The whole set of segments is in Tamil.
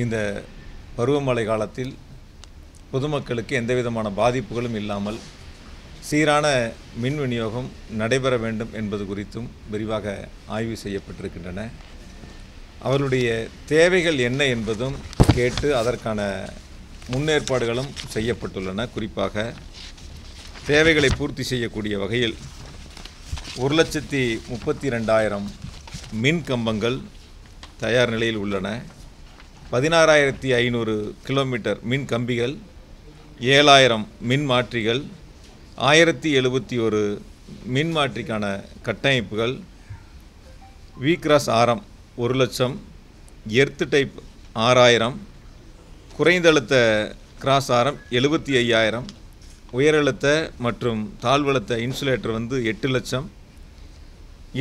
இந்த பருவமழை காலத்தில் பொதுமக்களுக்கு எந்தவிதமான பாதிப்புகளும் இல்லாமல் சீரான மின் விநியோகம் நடைபெற வேண்டும் என்பது குறித்தும் விரிவாக ஆய்வு செய்யப்பட்டிருக்கின்றன. அவர்களுடைய தேவைகள் என்ன என்பதும் கேட்டு அதற்கான முன்னேற்பாடுகளும் செய்யப்பட்டுள்ளன. குறிப்பாக தேவைகளை பூர்த்தி செய்யக்கூடிய வகையில் 1,32,000 மின் கம்பங்கள் தயார் நிலையில் உள்ளன. 16,500 கிலோமீட்டர் மின் கம்பிகள், 7,000 மின் மாற்றிகள், 1,071 மின் மாற்றிக்கான கட்டமைப்புகள், V-கிராஸ் ஆரம் 1,00,000, எர்த் டைப் 6,000, குறைந்தழுத்த கிராஸ் ஆரம் 75,000, உயரழுத்த மற்றும் தாழ்வழுத்த இன்சுலேட்டர் 8,00,000,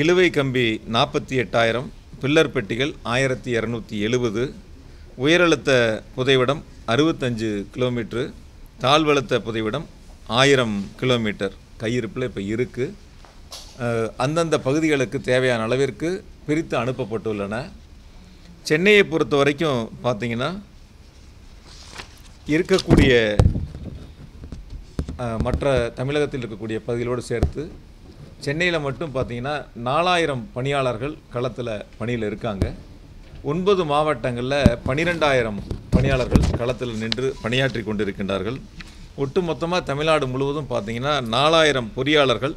இழுவை கம்பி 48,000, பில்லர் பெட்டிகள் 1,270, உயரழுத்த புதைவிடம் 65 கிலோமீட்டர், தாழ்வழுத்த புதைவிடம் 1000 கிலோமீட்டர் கையிருப்பில் இப்போ இருக்குது. அந்தந்த பகுதிகளுக்கு தேவையான அளவிற்கு பிரித்து அனுப்பப்பட்டுள்ளன. சென்னையை பொறுத்த வரைக்கும் பார்த்திங்கன்னா இருக்கக்கூடிய மற்ற தமிழகத்தில் இருக்கக்கூடிய பகுதிகளோடு சேர்த்து சென்னையில் மட்டும் பார்த்திங்கன்னா 4,000 பணியாளர்கள் களத்தில் பணியில் இருக்காங்க. 9 மாவட்டங்களில் 12,000 பணியாளர்கள் களத்தில் நின்று பணியாற்றி கொண்டிருக்கின்றார்கள். ஒட்டுமொத்தமாக தமிழ்நாடு முழுவதும் பார்த்திங்கன்னா 4,000 பொறியாளர்கள்,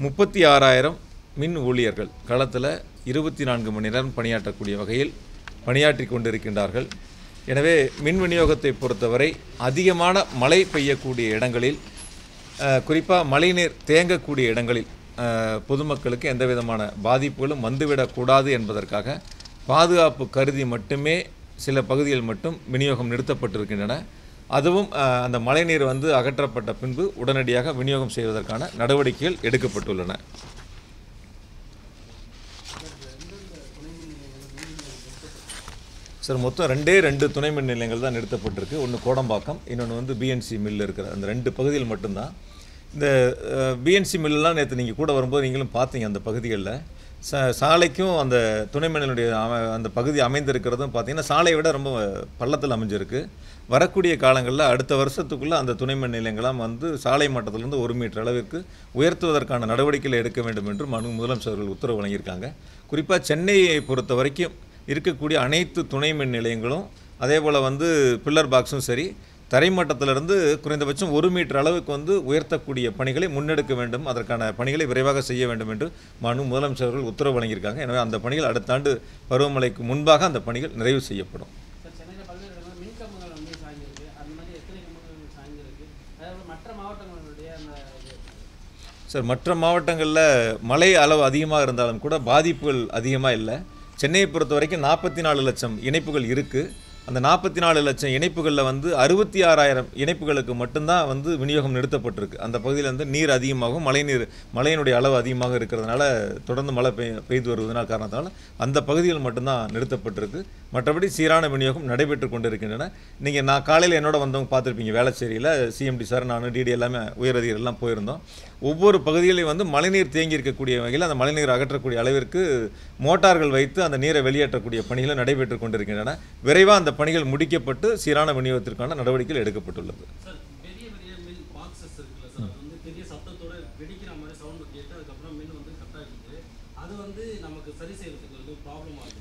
36,000 மின் ஊழியர்கள் களத்தில் 24 மணி நேரம் பணியாற்றக்கூடிய வகையில் பணியாற்றி கொண்டிருக்கின்றார்கள். எனவே மின் விநியோகத்தை பொறுத்தவரை அதிகமான மழை பெய்யக்கூடிய இடங்களில், குறிப்பாக மழைநீர் தேங்கக்கூடிய இடங்களில் பொதுமக்களுக்கு எந்த விதமான பாதிப்புகளும் வந்துவிடக்கூடாது என்பதற்காக பாதுகாப்பு கருதி மட்டுமே சில பகுதிகள் மட்டும் விநியோகம் நிறுத்தப்பட்டிருக்கின்றன. அதுவும் அந்த மழைநீர் அகற்றப்பட்ட பின்பு உடனடியாக விநியோகம் செய்வதற்கான நடவடிக்கைகள் எடுக்கப்பட்டுள்ளன. சார், மொத்தம் 2 துணை மின் நிலையங்கள் தான் நிறுத்தப்பட்டிருக்கு. ஒன்று கோடம்பாக்கம், இன்னொன்று BNC மில் இருக்கிற அந்த 2 பகுதியில் மட்டும்தான். இந்த BNC மில்லாம் நேற்று நீங்கள் கூட வரும்போது நீங்களும் பார்த்தீங்க. அந்த பகுதிகளில் சாலைக்கும் அந்த துணை மின்னுடைய அந்த பகுதி அமைந்திருக்கிறதும் பார்த்திங்கன்னா சாலையை விட ரொம்ப பள்ளத்தில் அமைஞ்சிருக்கு. வரக்கூடிய காலங்களில் அடுத்த வருஷத்துக்குள்ளே அந்த துணை மின் நிலையங்களாம் சாலை மட்டத்திலிருந்து 1 மீட்டர் அளவிற்கு உயர்த்துவதற்கான நடவடிக்கைகள் எடுக்க வேண்டும் என்று முதலமைச்சர் அவர்கள் உத்தரவு வழங்கியிருக்காங்க. குறிப்பாக சென்னையை பொறுத்த வரைக்கும் இருக்கக்கூடிய அனைத்து துணை மின் நிலையங்களும் அதே போல் பில்லர் பாக்ஸும் சரி, தரைமட்டத்திலிருந்து குறைந்தபட்சம் 1 மீட்டர் அளவுக்கு உயர்த்தக்கூடிய பணிகளை முன்னெடுக்க வேண்டும். அதற்கான பணிகளை விரைவாக செய்ய வேண்டும் என்று முதலமைச்சர்கள் உத்தரவு வழங்கியிருக்காங்க. எனவே அந்த பணிகள் அடுத்த ஆண்டு பருவமழைக்கு முன்பாக அந்த பணிகள் நிறைவு செய்யப்படும். சார், மற்ற மாவட்டங்களில் மழை அளவு அதிகமாக இருந்தாலும் கூட பாதிப்புகள் அதிகமாக இல்லை. சென்னையை பொறுத்த வரைக்கும் 44 லட்சம் இணைப்புகள் இருக்குது. அந்த 44 லட்சம் இணைப்புகளில் 66,000 இணைப்புகளுக்கு மட்டும்தான் விநியோகம் நிறுத்தப்பட்டிருக்கு. அந்த பகுதியில் நீர் அதிகமாகும், மழையினுடைய அளவு அதிகமாக இருக்கிறதுனால, தொடர்ந்து மழை பெய்து வருவதனால் காரணத்தினால அந்த பகுதிகள் மட்டும்தான் நிறுத்தப்பட்டிருக்கு. மற்றபடி சீரான விநியோகம் நடைபெற்று கொண்டிருக்கின்றன. நான் காலையில் என்னோட வந்தவங்க பார்த்துருப்பீங்க. வேளச்சேரியில் CMD சார், நான் DD எல்லாமே உயரதிகாரிகள் எல்லாம் போயிருந்தோம். ஒவ்வொரு பகுதிகளையும் மழைநீர் தேங்கி இருக்கக்கூடிய வகையில் அந்த மழைநீர் அகற்றக்கூடிய அளவிற்கு மோட்டார்கள் வைத்து அந்த நீரை வெளியேற்றக்கூடிய பணிகளை நடைபெற்று கொண்டிருக்கின்றன. விரைவாக அந்த பணிகள் முடிக்கப்பட்டு சீரான விநியோகத்திற்கான நடவடிக்கைகள் எடுக்கப்பட்டுள்ளது.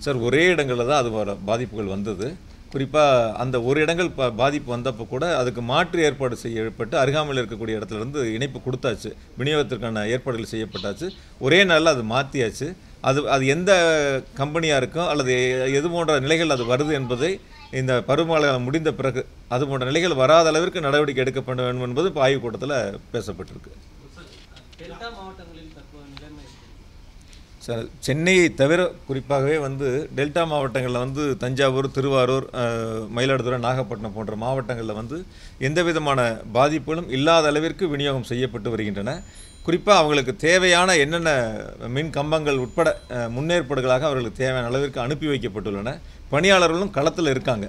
சார், ஒரே இடங்களில் தான் அது பாதிப்புகள் வந்தது. குறிப்பாக அந்த ஒரு இடங்கள் பாதிப்பு வந்தப்போ கூட அதுக்கு மாற்று ஏற்பாடு செய்யப்பட்டு அருகாமையில் இருக்கக்கூடிய இடத்துலேருந்து இணைப்பு கொடுத்தாச்சு. விநியோகத்திற்கான ஏற்பாடுகள் செய்யப்பட்டாச்சு. ஒரே நாளில் அது மாற்றியாச்சு. அது எந்த கம்பெனியாக இருக்கும் அல்லது எது போன்ற நிலைகள் அது வருது என்பதை இந்த பருவமழை முடிந்த பிறகு அது போன்ற நிலைகள் வராத அளவிற்கு நடவடிக்கை எடுக்கப்பட வேண்டும் என்பது இப்போ ஆய்வுக் கூட்டத்தில் பேசப்பட்டிருக்கு. சார், சென்னையை தவிர குறிப்பாகவே டெல்டா மாவட்டங்களில் தஞ்சாவூர், திருவாரூர், மயிலாடுதுறை, நாகப்பட்டினம் போன்ற மாவட்டங்களில் எந்த விதமான பாதிப்புகளும் இல்லாத அளவிற்கு விநியோகம் செய்யப்பட்டு வருகின்றன. குறிப்பாக அவங்களுக்கு தேவையான என்னென்ன மின் கம்பங்கள் உட்பட முன்னேற்பாடுகளாக அவர்களுக்கு தேவையான அளவிற்கு அனுப்பி வைக்கப்பட்டுள்ளன. பணியாளர்களும் களத்தில் இருக்காங்க.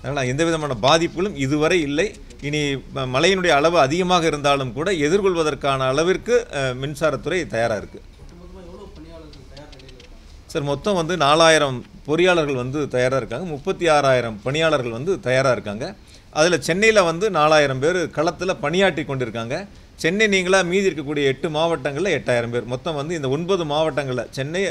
அதனால் எந்த விதமான பாதிப்புகளும் இதுவரை இல்லை. இனி மழையினுடைய அளவு அதிகமாக இருந்தாலும் கூட எதிர்கொள்வதற்கான அளவிற்கு மின்சாரத்துறை தயாராக இருக்குது. சார், மொத்தம் 4,000 பொறியாளர்கள் வந்து தயாராக இருக்காங்க. 36,000 பணியாளர்கள் வந்து தயாராக இருக்காங்க. அதில் சென்னையில் வந்து 4,000 பேர் களத்தில் பணியாற்றி கொண்டிருக்காங்க. சென்னை நீங்களாக மீதி இருக்கக்கூடிய 8 மாவட்டங்களில் 8,000 பேர். மொத்தம் வந்து இந்த 9 மாவட்டங்களில் சென்னை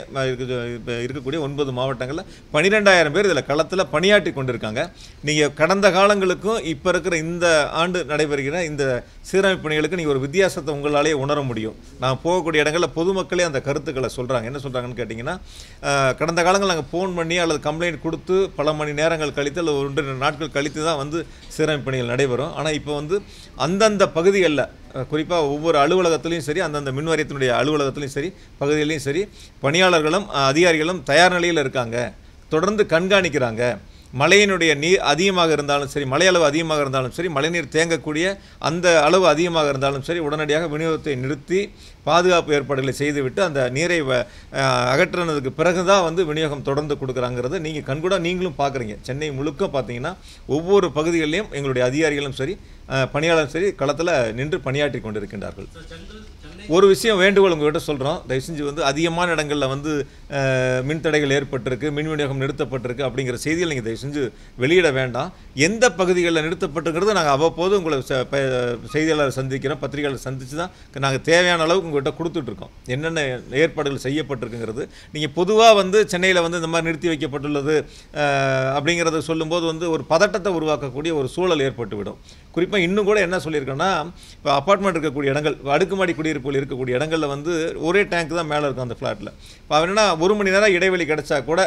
இருக்கக்கூடிய 9 மாவட்டங்களில் 12,000 பேர் இதில் களத்தில் பணியாற்றி கொண்டிருக்காங்க. நீங்கள் கடந்த காலங்களுக்கும் இப்போ இருக்கிற இந்த ஆண்டு நடைபெறுகிற இந்த சீரமைப்பு பணிகளுக்கு நீங்கள் ஒரு வித்தியாசத்தை உங்களாலேயே உணர முடியும். நான் போகக்கூடிய இடங்களில் பொதுமக்களே அந்த கருத்துக்களை சொல்கிறாங்க. என்ன சொல்கிறாங்கன்னு கேட்டிங்கன்னா, கடந்த காலங்கள் நாங்கள் ஃபோன் பண்ணி அல்லது கம்ப்ளைண்ட் கொடுத்து பல மணி நேரங்கள் கழித்து அல்லது 1-2 நாட்கள் கழித்து தான் வந்து சீரமைப்பு பணிகள் நடைபெறும். ஆனால் இப்போ வந்து அந்தந்த பகுதிகளில் குறிப்பாக ஒவ்வொரு அலுவலகத்திலையும் சரி, அந்தந்த மின்வாரியத்தினுடைய அலுவலகத்திலையும் சரி, பகுதியிலையும் சரி, பணியாளர்களும் அதிகாரிகளும் தயார் நிலையில் இருக்காங்க. தொடர்ந்து கண்காணிக்கிறாங்க. மழையினுடைய நீர் அதிகமாக இருந்தாலும் சரி, மழை அளவு அதிகமாக இருந்தாலும் சரி, மழைநீர் தேங்கக்கூடிய அந்த அளவு அதிகமாக இருந்தாலும் சரி, உடனடியாக விநியோகத்தை நிறுத்தி பாதுகாப்பு ஏற்பாடுகளை செய்துவிட்டு அந்த நீரை அகற்றினதுக்கு பிறகு தான் வந்து விநியோகம் தொடர்ந்து கொடுக்குறாங்கிறத நீங்கள் கண்கூட நீங்களும் பார்க்குறீங்க. சென்னை முழுக்க பார்த்தீங்கன்னா ஒவ்வொரு பகுதிகளிலையும் எங்களுடைய அதிகாரிகளும் சரி, பணியாளரும் சரி களத்தில் நின்று பணியாற்றி கொண்டிருக்கின்றார்கள். ஒரு விஷயம் வேண்டுகோள் உங்கள்கிட்ட சொல்கிறோம். தயவு செஞ்சு வந்து அதிகமான இடங்களில் வந்து மின்தடைகள் ஏற்பட்டிருக்கு, மின் விநியோகம் நிறுத்தப்பட்டிருக்கு அப்படிங்கிற செய்திகள் நீங்கள் தயவு செஞ்சு வெளியிட வேண்டாம். எந்த பகுதிகளில் நிறுத்தப்பட்டிருக்கிறது நாங்கள் அவ்வப்போது உங்களை செய்தியாளர் சந்திக்கிறோம், பத்திரிகையாளர் சந்தித்து தான் நாங்கள் தேவையான அளவுக்கு உங்கள்கிட்ட கொடுத்துட்ருக்கோம். என்னென்ன ஏற்பாடுகள் செய்யப்பட்டிருக்குங்கிறது நீங்கள் பொதுவாக வந்து சென்னையில் வந்து இந்த மாதிரி நிறுத்தி வைக்கப்பட்டுள்ளது அப்படிங்கிறத சொல்லும்போது வந்து ஒரு பதட்டத்தை உருவாக்கக்கூடிய ஒரு சூழல் ஏற்பட்டுவிடும். குறிப்பாக இன்னும் கூட என்ன சொல்லியிருக்கோன்னா, இப்போ அப்பார்ட்மெண்ட் இருக்கக்கூடிய இடங்கள், அடுக்குமாடி குடியிருப்புகள் இருக்கக்கூடிய இடங்களில் வந்து ஒரே டேங்க் தான் மேலே இருக்கும் அந்த ஃப்ளாட்டில். இப்போ அவனா 1 மணி நேரம் இடைவெளி கிடைச்சா கூட,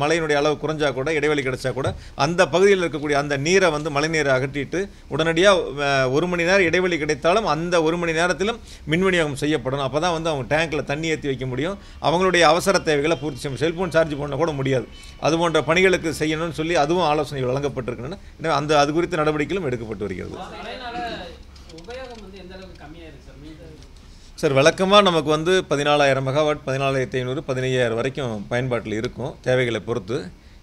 மழையினுடைய அளவு குறைஞ்சா கூட, இடைவெளி கிடைச்சா கூட அந்த பகுதியில் இருக்கக்கூடிய அந்த நீரை வந்து மழை நீரை அகற்றிட்டு உடனடியாக 1 மணி நேரம் இடைவெளி கிடைத்தாலும் அந்த 1 மணி நேரத்திலும் மின் விநியோகம் செய்யப்படணும். அப்போ தான் வந்து அவங்க டேங்க்கில் தண்ணி ஏற்றி வைக்க முடியும், அவங்களுடைய அவசர தேவைகளை பூர்த்தி செய்யும். செல்ஃபோன் சார்ஜ் பண்ண கூட முடியாது. அது போன்ற பணிகளுக்கு செய்யணும்னு சொல்லி அதுவும் ஆலோசனைகள் வழங்கப்பட்டிருக்கின்றன. எனவே அது குறித்த நடவடிக்கைகளும் எடுக்கப்பட்டு வருகிறது. சார், வழக்கமாக நமக்கு வந்து 14,000 மெகாவாட், 14,500, 15,000 வரைக்கும் பயன்பாட்டில் இருக்கும் தேவைகளை பொறுத்து.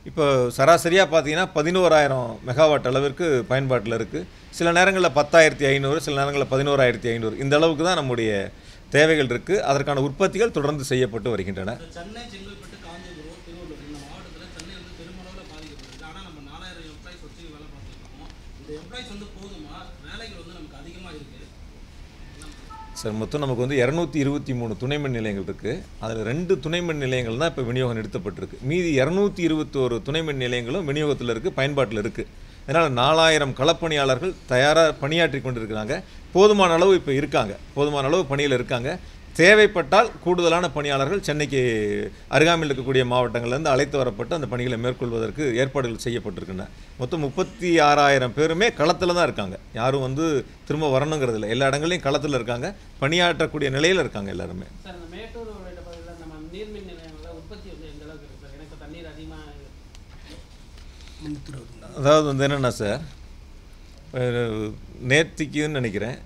இப்போ சராசரியாக பார்த்தீங்கன்னா 11,000 மெகாவாட் அளவிற்கு பயன்பாட்டில் இருக்குது. சில நேரங்களில் 10,500, சில நேரங்களில் 11,500 இந்த அளவுக்கு தான் நம்முடைய தேவைகள் இருக்குது. அதற்கான உற்பத்திகள் தொடர்ந்து செய்யப்பட்டு வருகின்றன. சார், மொத்தம் நமக்கு வந்து 223 துணை மின் நிலையங்கள் இருக்குது. அதில் 2 துணை மின் நிலையங்கள் தான் இப்போ விநியோகம் நிறுத்தப்பட்டிருக்கு. மீதி 221 துணை மின் நிலையங்களும் விநியோகத்தில் இருக்குது, பயன்பாட்டில் இருக்குது. அதனால் 4,000 களப்பணியாளர்கள் தயாராக பணியாற்றி கொண்டிருக்கிறாங்க. போதுமான அளவு இப்போ இருக்காங்க, போதுமான அளவு பணியில் இருக்காங்க. தேவைப்பட்டால் கூடுதலான பணியாளர்கள் சென்னைக்கு அருகாமையில் இருக்கக்கூடிய மாவட்டங்கள்லேருந்து அழைத்து வரப்பட்டு அந்த பணிகளை மேற்கொள்வதற்கு ஏற்பாடுகள் செய்யப்பட்டிருக்கின்றன. மொத்தம் 36,000 பேருமே களத்தில் தான் இருக்காங்க. யாரும் வந்து திரும்ப வரணுங்கிறது இல்லை. எல்லா இடங்களையும் களத்தில் இருக்காங்க, பணியாற்றக்கூடிய நிலையில் இருக்காங்க எல்லாருமே. அதாவது வந்து என்னென்னா சார், நேற்றுக்குன்னு நினைக்கிறேன்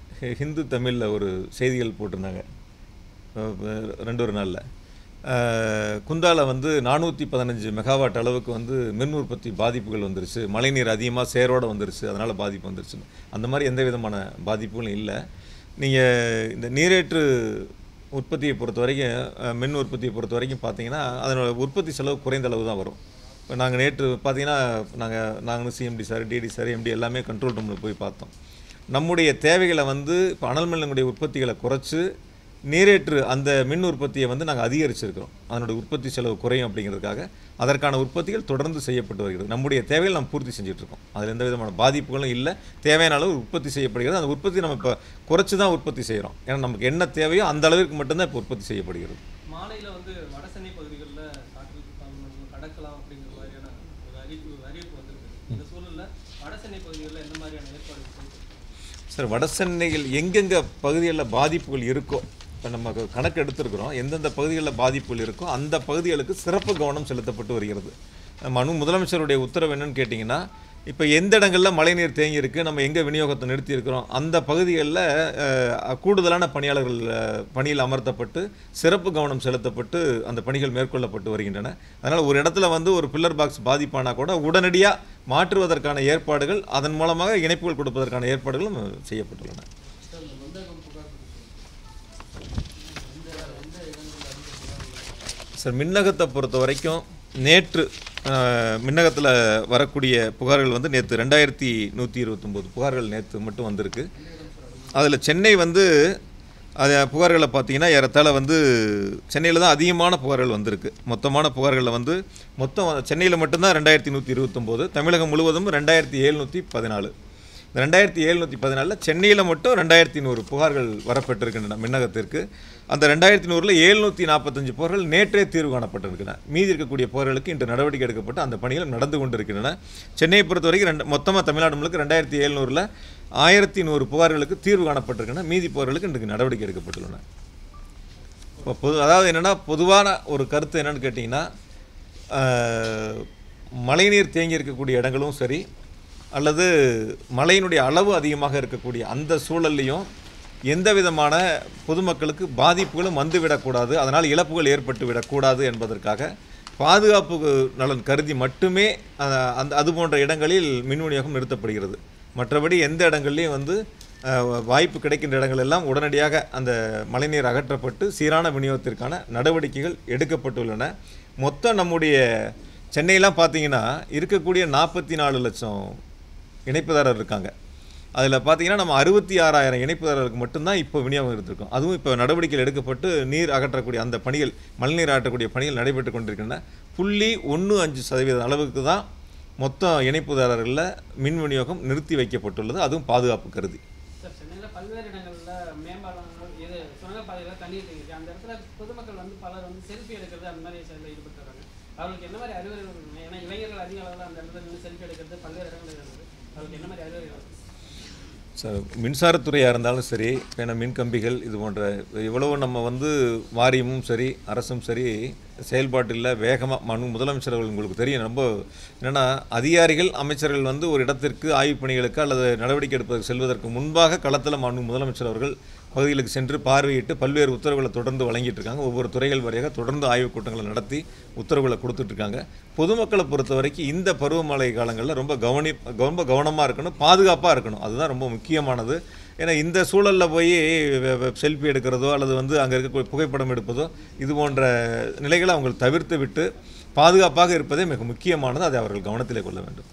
ஹிந்து தமிழில் ஒரு செய்திகள் போட்டிருந்தாங்க. 2 நாளில் குந்தாவில் வந்து 415 மெகாவாட் அளவுக்கு வந்து மின் உற்பத்தி பாதிப்புகள் வந்துருச்சு, மழைநீர் அதிகமாக சேரோடு வந்துருச்சு, அதனால் பாதிப்பு வந்துருச்சு. அந்த மாதிரி எந்த விதமான பாதிப்புகளும் இல்லை. நீங்கள் இந்த நீரேற்று உற்பத்தியை பொறுத்த வரைக்கும், மின் உற்பத்தியை பொறுத்த வரைக்கும் பார்த்தீங்கன்னா அதனோட உற்பத்தி செலவு குறைந்த அளவு தான் வரும். இப்போ நாங்கள் நேற்று பார்த்தீங்கன்னா நாங்களும் CMD sir, DD sir, MD எல்லாமே கண்ட்ரோல் ரூமில் போய் பார்த்தோம். நம்முடைய தேவைகளை வந்து இப்போ அனல் மின்னுடைய உற்பத்திகளை குறைச்சி நீரேற்று அந்த மின் உற்பத்தியை வந்து நாங்கள் அதிகரிச்சிருக்கிறோம். அதனுடைய உற்பத்தி செலவு குறையும் அப்படிங்கிறதுக்காக அதற்கான உற்பத்திகள் தொடர்ந்து செய்யப்பட்டு வருகிறது. நம்முடைய தேவைகள் நம்ம பூர்த்தி செஞ்சுட்ருக்கோம். அதில் எந்த விதமான பாதிப்புகளும் இல்லை. தேவையான அளவு உற்பத்தி செய்யப்படுகிறது. அந்த உற்பத்தி நம்ம இப்போ குறைச்சி தான் உற்பத்தி செய்கிறோம். ஏன்னா நமக்கு என்ன தேவையோ அந்த அளவிற்கு மட்டும்தான் இப்போ உற்பத்தி செய்யப்படுகிறது. மாலையில் வந்து வடசென்னை பகுதிகளில் கடக்கலாம் அப்படிங்கிற மாதிரியான ஒரு அறிவிப்பு வந்திருக்கு. இந்த சூழலில் வடசென்னை பகுதிகளில் எந்த மாதிரியான ஏற்பாடு? சார், வடசென்னைகள் எங்கெங்கே பகுதிகளில் பாதிப்புகள் இருக்கோ, இப்போ நம்ம கணக்கு எடுத்துருக்குறோம், எந்தெந்த பகுதிகளில் பாதிப்புகள் இருக்கோ அந்த பகுதிகளுக்கு சிறப்பு கவனம் செலுத்தப்பட்டு வருகிறது. முதலமைச்சருடைய உத்தரவு என்னன்னு கேட்டிங்கன்னா, இப்போ எந்த இடங்களில் மழைநீர் தேங்கி இருக்குது, நம்ம எங்கே விநியோகத்தை நிறுத்தியிருக்கிறோம், அந்த பகுதிகளில் கூடுதலான பணியாளர்கள் பணியில் அமர்த்தப்பட்டு சிறப்பு கவனம் செலுத்தப்பட்டு அந்த பணிகள் மேற்கொள்ளப்பட்டு வருகின்றன. அதனால் ஒரு இடத்துல வந்து ஒரு பில்லர் பாக்ஸ் பாதிப்பானா கூட உடனடியாக மாற்றுவதற்கான ஏற்பாடுகள், அதன் மூலமாக இணைப்புகள் கொடுப்பதற்கான ஏற்பாடுகளும் செய்யப்பட்டுள்ளன. சார், மின்னகத்தை பொறுத்த வரைக்கும் நேற்று மின்னகத்தில் வரக்கூடிய புகார்கள் வந்து நேற்று 2129 புகார்கள் நேற்று மட்டும் வந்திருக்கு. அதில் சென்னை வந்து அது புகார்களை பார்த்தீங்கன்னா ஏறத்தாழ வந்து சென்னையில் தான் அதிகமான புகார்கள் வந்திருக்கு. மொத்தமான புகார்களில் வந்து மொத்தம் சென்னையில் மட்டும்தான் 2129, தமிழகம் முழுவதும் 2714. இந்த 2714 சென்னையில் மட்டும் 2100 புகார்கள் வரப்பட்டிருக்கின்றன மின்னகத்திற்கு. அந்த 2100ல் 745 புகார்கள் நேற்றே தீர்வு காணப்பட்டிருக்கின்றன. மீதி இருக்கக்கூடிய புகார்களுக்கு இன்று நடவடிக்கை எடுக்கப்பட்டு அந்த பணிகள் நடந்து கொண்டிருக்கின்றன. சென்னையை பொறுத்த வரைக்கும் மொத்தமாக தமிழ்நாடு முழுக்க 2700ல் 1100 புகார்களுக்கு தீர்வு காணப்பட்டிருக்கின்றன. மீதி புகார்களுக்கு இன்றைக்கு நடவடிக்கை எடுக்கப்பட்டுள்ளன. இப்போ அதாவது என்னென்னா, பொதுவான ஒரு கருத்து என்னென்னு கேட்டிங்கன்னா, மழைநீர் தேங்கி இருக்கக்கூடிய இடங்களும் சரி, அல்லது மழையினுடைய அளவு அதிகமாக இருக்கக்கூடிய அந்த சூழல்லையும் எந்த விதமான பொதுமக்களுக்கு பாதிப்புகளும் வந்துவிடக்கூடாது, அதனால் இழப்புகள் ஏற்பட்டு விடக்கூடாது என்பதற்காக பாதுகாப்பு நலன் கருதி மட்டுமே அது போன்ற இடங்களில் மின் விநியோகம் நிறுத்தப்படுகிறது. மற்றபடி எந்த இடங்கள்லையும் வந்து வாய்ப்பு கிடைக்கின்ற இடங்கள் எல்லாம் உடனடியாக அந்த மழைநீர் அகற்றப்பட்டு சீரான விநியோகத்திற்கான நடவடிக்கைகள் எடுக்கப்பட்டுள்ளன. மொத்தம் நம்முடைய சென்னையெல்லாம் பார்த்தீங்கன்னா இருக்கக்கூடிய 44 லட்சம் இணைப்புதாரர் இருக்காங்க. அதில் பார்த்தீங்கன்னா நம்ம 66,000 இணைப்புதாரருக்கு மட்டும்தான் இப்போ விநியோகம் இருந்திருக்கும். அதுவும் இப்போ நடவடிக்கைகள் எடுக்கப்பட்டு நீர் அகற்றக்கூடிய அந்த பணிகள், மழைநீர் அகற்றக்கூடிய பணிகள் நடைபெற்று கொண்டிருக்கின்றன. 0.15% அளவுக்கு தான் மொத்தம் இணைப்புதாரர்களில் மின் விநியோகம் நிறுத்தி வைக்கப்பட்டுள்ளது, அதுவும் பாதுகாப்பு கருதி. சார், சென்னையில் பல்வேறு இடங்களில் மேம்பாலங்கள் இது சுரங்கப்பாதையில் தண்ணீர் தேங்கிருக்கு. அந்த இடத்துல பொதுமக்கள் வந்து பலர் வந்து செல்ஃபி எடுக்கிறது அந்த மாதிரி செயலில் ஈடுபட்டுறாங்க. அவர்களுக்கு என்ன மாதிரி அறிவுரைகள்? ஏன்னா இளைஞர்கள் அதிக அளவில் அந்த இடத்துல நின்று செல்ஃபி எடுக்கிறது பல்வேறு இடங்களில் இருக்குது. அவர்களுக்கு என்ன மாதிரி அறிவுரைகள்? சார், மின்சாரத்துறையாக இருந்தாலும் சரி, ஏன்னா மின் கம்பிகள் இது போன்ற எவ்வளவு நம்ம வந்து வாரியமும் சரி அரசும் சரி செயல்பாட்டில் வேகமாக முதலமைச்சர் அவர்கள் உங்களுக்கு தெரியும். ரொம்ப என்னென்னா, அதிகாரிகள் அமைச்சர்கள் வந்து ஒரு இடத்திற்கு ஆய்வுப் பணிகளுக்கு அல்லது நடவடிக்கை எடுப்பதற்கு செல்வதற்கு முன்பாக களத்தில் முதலமைச்சர் அவர்கள் பகுதிகளுக்கு சென்று பார்வையிட்டு பல்வேறு உத்தரவுகளை தொடர்ந்து வழங்கிட்டு இருக்காங்க. ஒவ்வொரு துறைகள் வரையாக தொடர்ந்து ஆய்வுக் கூட்டங்களை நடத்தி உத்தரவுகளை கொடுத்துட்ருக்காங்க. பொதுமக்களை பொறுத்த வரைக்கும் இந்த பருவமழை காலங்களில் ரொம்ப கவனமாக இருக்கணும், பாதுகாப்பாக இருக்கணும். அதுதான் ரொம்ப முக்கியமானது. ஏன்னா இந்த சூழலில் போய் செல்ஃபி எடுக்கிறதோ அல்லது வந்து அங்கே இருக்க புகைப்படம் எடுப்பதோ இது போன்ற நிலைகளை அவங்க தவிர்த்து விட்டு பாதுகாப்பாக இருப்பதே மிக முக்கியமானது. அதை அவர்கள் கவனத்திலே கொள்ள வேண்டும்.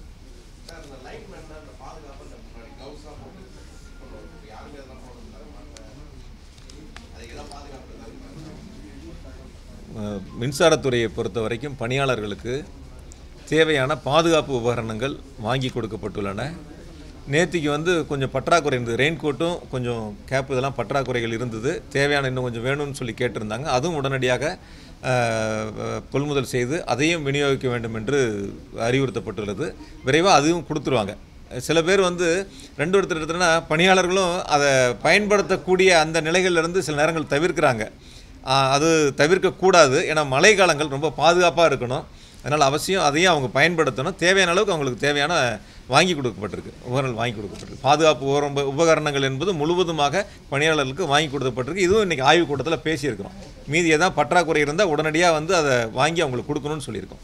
மின்சாரத்துறையை பொறுத்த வரைக்கும் பணியாளர்களுக்கு தேவையான பாதுகாப்பு உபகரணங்கள் வாங்கி கொடுக்கப்பட்டுள்ளன. நேற்றுக்கு வந்து கொஞ்சம் பற்றாக்குறை இருந்தது. ரெயின் கோட்டும் கொஞ்சம் கேப் இதெல்லாம் பற்றாக்குறைகள் இருந்தது. தேவையான இன்னும் கொஞ்சம் வேணும்னு சொல்லி கேட்டிருந்தாங்க. அதுவும் உடனடியாக கொள்முதல் செய்து அதையும் விநியோகிக்க வேண்டும் என்று அறிவுறுத்தப்பட்டுள்ளது. விரைவாக அதுவும் கொடுத்துருவாங்க. சில பேர் வந்து ரெண்டு எடுத்துனா பணியாளர்களும் அதை பயன்படுத்தக்கூடிய அந்த நிலைகளிலிருந்து சில நேரங்கள் தவிர்க்கிறாங்க. அது தவிர்க்கக்கூடாது. ஏன்னா மழை காலங்கள் ரொம்ப பாதுகாப்பாக இருக்கணும். அதனால் அவசியம் அதையும் அவங்க பயன்படுத்தணும். தேவையான அளவுக்கு அவங்களுக்கு தேவையான வாங்கி கொடுக்கப்பட்டிருக்கு, உபகரணங்கள் வாங்கி கொடுக்கப்பட்டிருக்கு. பாதுகாப்பு உபகரணங்கள் என்பது முழுவதுமாக பணியாளர்களுக்கு வாங்கி கொடுக்கப்பட்டிருக்கு. இதுவும் இன்றைக்கி ஆய்வுக் கூட்டத்தில் பேசியிருக்கிறோம். மீதி எதாவது பற்றாக்குறை இருந்தால் உடனடியாக வந்து அதை வாங்கி அவங்களுக்கு கொடுக்கணும்னு சொல்லியிருக்கோம்.